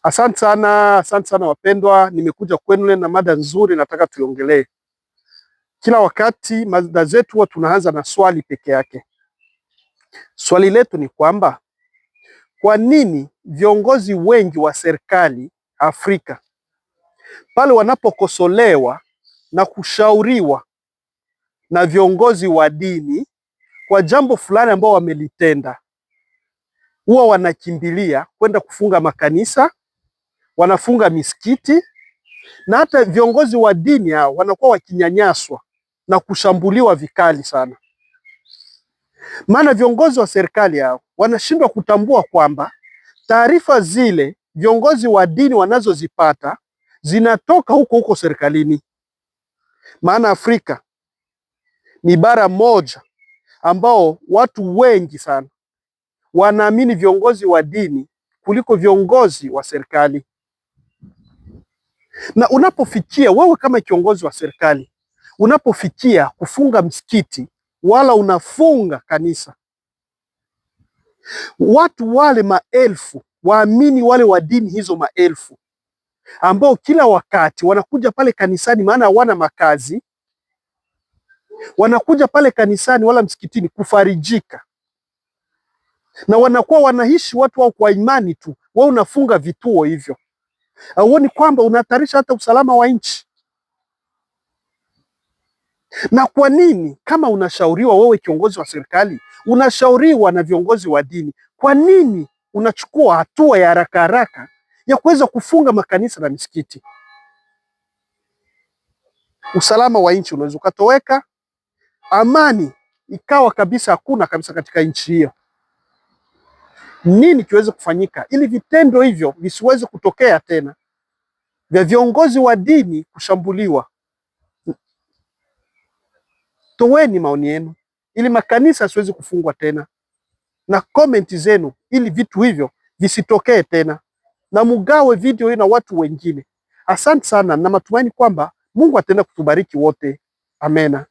Asante sana wapendwa, nimekuja kwenu na mada nzuri nataka tuiongelee. Kila wakati mada zetu huwa tunaanza na swali peke yake. Swali letu ni kwamba kwa nini viongozi wengi wa serikali Afrika pale wanapokosolewa na kushauriwa na viongozi wa dini kwa jambo fulani ambao wamelitenda, huwa wanakimbilia kwenda kufunga makanisa, wanafunga misikiti, na hata viongozi wa dini hao wanakuwa wakinyanyaswa na kushambuliwa vikali sana. Maana viongozi wa serikali hao wanashindwa kutambua kwamba taarifa zile viongozi wa dini wanazozipata zinatoka huko serikalini. Maana Afrika ni bara moja ambao watu wengi sana wanaamini viongozi wa dini kuliko viongozi wa serikali. Na unapofikia wewe kama kiongozi wa serikali, unapofikia kufunga msikiti wala unafunga kanisa, watu wale maelfu, waamini wale wa dini hizo maelfu, ambao kila wakati wanakuja pale kanisani, maana hawana makazi, wanakuja pale kanisani wala msikitini kufarijika, na wanakuwa wanaishi watu wao kwa imani tu. Wewe unafunga vituo hivyo, hauoni kwamba unahatarisha hata usalama wa nchi? Na kwa nini kama unashauriwa wewe kiongozi wa serikali, unashauriwa na viongozi wa dini, kwa nini unachukua hatua ya haraka haraka ya kuweza kufunga makanisa na misikiti? Usalama wa nchi unaweza ukatoweka, amani ikawa kabisa hakuna kabisa katika nchi hiyo. Nini kiweze kufanyika ili vitendo hivyo visiweze kutokea tena, vya viongozi wa dini kushambuliwa? Toweni maoni yenu ili makanisa yasiweze kufungwa tena, na komenti zenu ili vitu hivyo visitokee tena, na mugawe video hii na watu wengine. Asante sana, na matumaini kwamba Mungu ataenda kutubariki wote. Amena.